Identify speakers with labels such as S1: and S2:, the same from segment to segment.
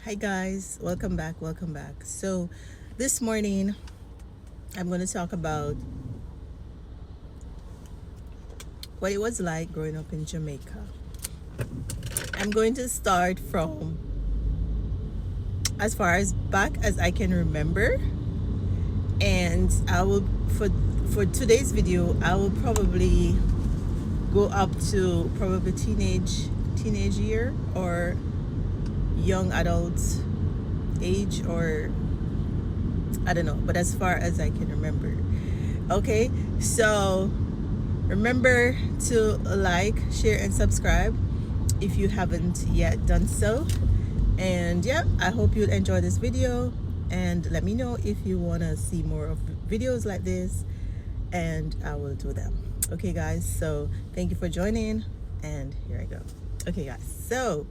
S1: Hi guys, welcome back, So this morning I'm going to talk about what it was like growing up in Jamaica. I'm going to start from as far as back as I can remember, and I will for today's video I will probably go up to probably teenage year or young adult age, or I don't know, but as far as I can remember. Okay, so remember to like, share, and subscribe if you haven't yet done so. And yeah, I hope you'll enjoy this video, and let me know if you want to see more of videos like this, and I will do them. Okay guys, so thank you for joining, and here I go. Okay guys, so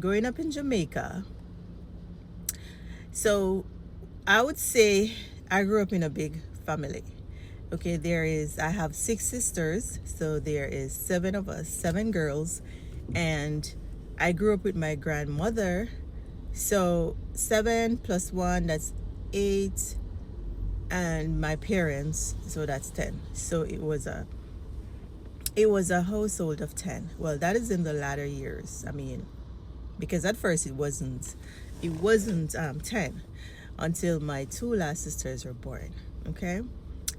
S1: growing up in Jamaica, so I would say I grew up in a big family. Okay, I have 6 sisters, so there is 7 of us, 7 girls, and I grew up with my grandmother. So 7 plus 1, that's 8, and my parents, so that's 10. So it was a household of 10. Well, that is in the latter years. I mean, because at first it wasn't 10 until my 2 last sisters were born. Okay,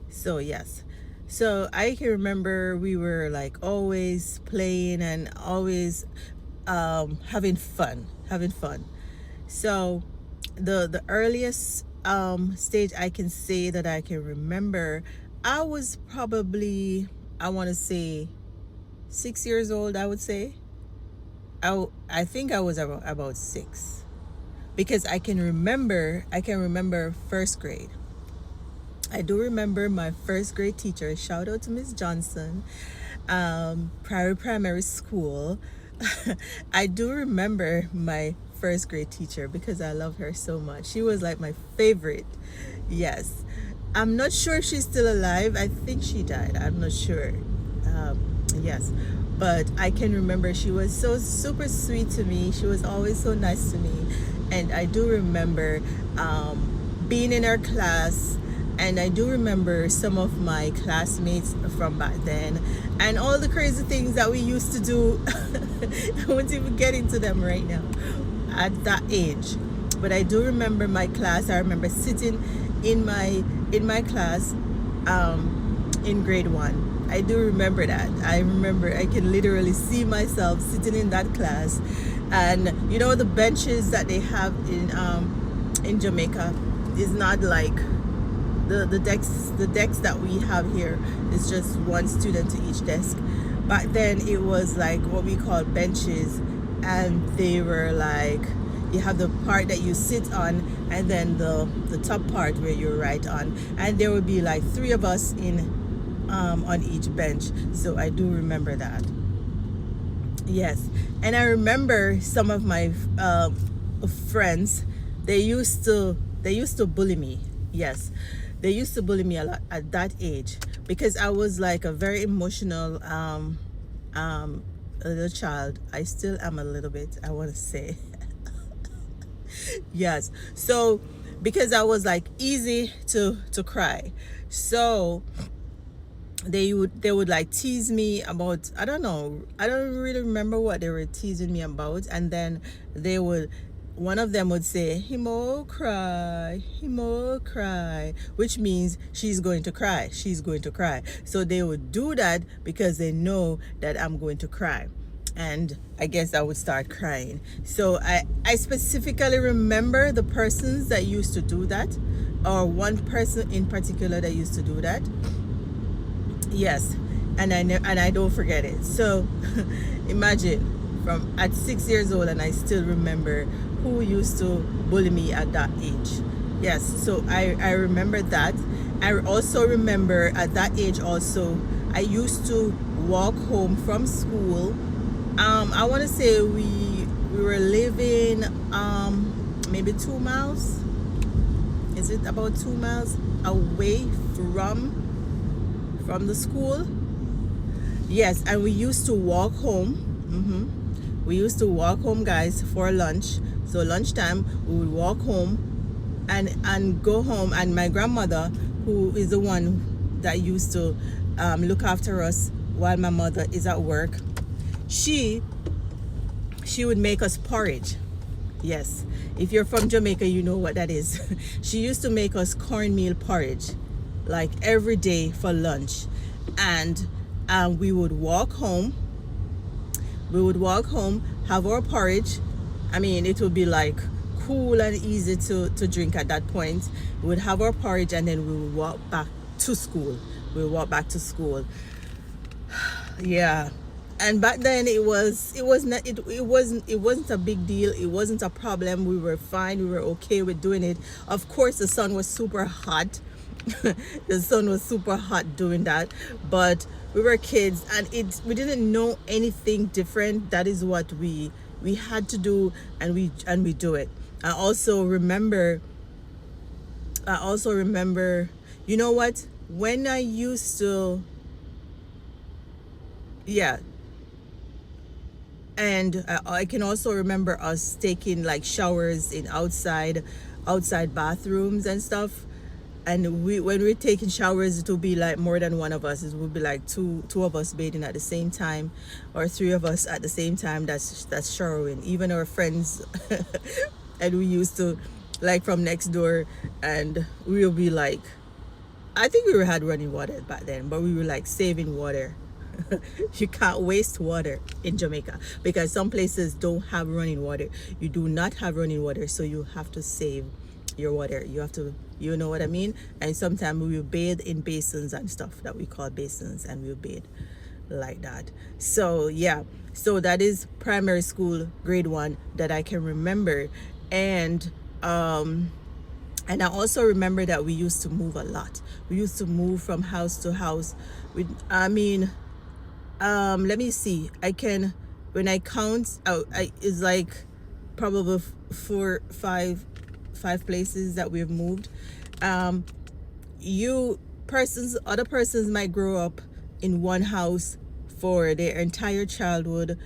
S1: so yes, so I can remember we were like always playing and always having fun. So the earliest stage I can say that I can remember, I was probably, I want to say, 6 years old. I would say I think I was about 6, because I can remember first grade. I do remember my first grade teacher. Shout out to Miss Johnson, primary school. I do remember my first grade teacher because I love her so much. She was like my favorite. Yes, I'm not sure if she's still alive. I think she died. I'm not sure. Yes, but I can remember she was so super sweet to me. She was always so nice to me, and I do remember being in her class, and I do remember some of my classmates from back then and all the crazy things that we used to do. I won't even get into them right now at that age, but I do remember my class. I remember sitting in my class in grade 1. I do remember that. I remember I can literally see myself sitting in that class, and the benches that they have in Jamaica is not like the decks that we have here. Is just one student to each desk. Back then it was like what we call benches, and they were like, you have the part that you sit on, and then the top part where you're right on, and there would be like 3 of us on each bench. So I do remember that. Yes, and I remember some of my friends. They used to bully me. Yes, they used to bully me a lot at that age, because I was like a very emotional little child. I still am a little bit, I want to say. Yes, so because I was like easy to cry, so they would like tease me about, I don't know, I don't really remember what they were teasing me about. And then one of them would say, "Himo cry," which means she's going to cry, so they would do that because they know that I'm going to cry, and I guess I would start crying. So I specifically remember the persons that used to do that, or one person in particular that used to do that. Yes, and I don't forget it. So imagine, from at 6 years old, and I still remember who used to bully me at that age. Yes, so I remember that. I also remember at that age also, I used to walk home from school. I want to say we were living maybe 2 miles. Is it about 2 miles away from the school? Yes, and we used to walk home. We used to walk home, guys, for lunch. So lunchtime, we would walk home and go home. And my grandmother, who is the one that used to look after us while my mother is at work, she would make us porridge. Yes, if you're from Jamaica, you know what that is. She used to make us cornmeal porridge like every day for lunch. And we would walk home. We would walk home, have our porridge. I mean, it would be like cool and easy to drink at that point. We would have our porridge, and then we would walk back to school. We would walk back to school. Yeah. And back then it wasn't a big deal. It wasn't a problem. We were fine. We were okay with doing it. Of course, the sun was super hot. The sun was super hot doing that, but we were kids, and we didn't know anything different. That is what we had to do, and we do it. I also remember, you know what, when I used to, yeah. And I can also remember us taking like showers in outside bathrooms and stuff. And when we're taking showers, it will be like more than one of us. It will be like two of us bathing at the same time, or three of us at the same time. That's showering. Even our friends, and we used to, like, from next door, and we'll be like, I think we had running water back then, but we were like saving water. You can't waste water in Jamaica because some places don't have running water. You do not have running water, so you have to save your water. You have to, you know what I mean? And sometimes we will bathe in basins and stuff that we call basins, and we'll bathe like that. So yeah, so that is primary school, grade 1, that I can remember. And I also remember that we used to move a lot. We used to move from house to house. Let me see. When I count out, it's like probably five places that we've moved. Other persons might grow up in one house for their entire childhood,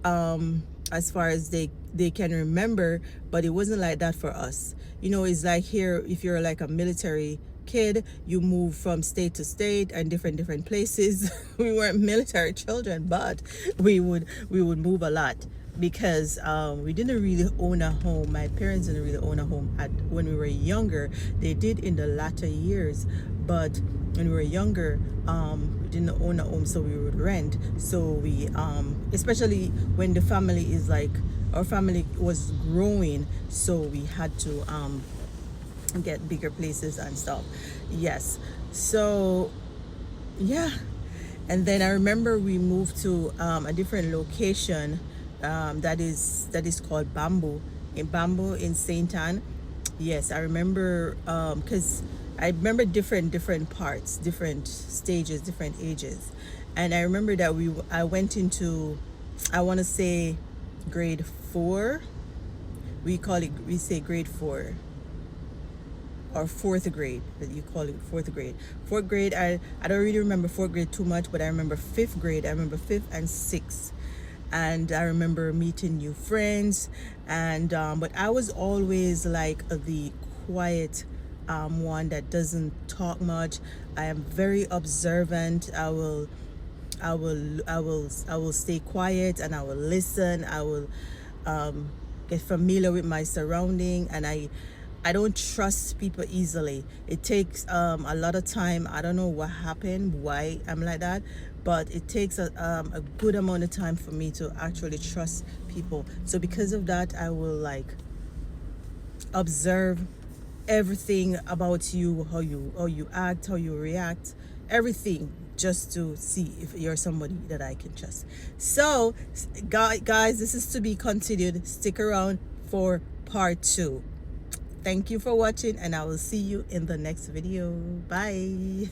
S1: as far as they can remember, but it wasn't like that for us. You know, it's like here, if you're like a military kid, you move from state to state and different places. We weren't military children, but we would move a lot because we didn't really own a home. My parents didn't really own a home when we were younger. They did in the latter years, but when we were younger, we didn't own a home, so we would rent. So we especially when the family is like, our family was growing, so we had to get bigger places and stuff. Yes. So yeah. And then I remember we moved to a different location, that is called Bamboo in Saint Anne. Yes, I remember, because I remember different parts, different stages, different ages. And I remember that I went into, I want to say, grade 4. We say grade 4 or 4th grade, that you call it 4th grade. 4th grade, I don't really remember 4th grade too much, but I remember 5th grade. I remember 5th and 6th. And I remember meeting new friends, and but I was always like the quiet one that doesn't talk much. I am very observant. I will stay quiet, and I will listen. I will get familiar with my surrounding, and I don't trust people easily. It takes a lot of time. I don't know what happened, why I'm like that, but it takes a good amount of time for me to actually trust people. So because of that, I will like observe everything about you, how you act, how you react, everything, just to see if you're somebody that I can trust. So guys, this is to be continued. Stick around for part 2. Thank you for watching, and I will see you in the next video. Bye.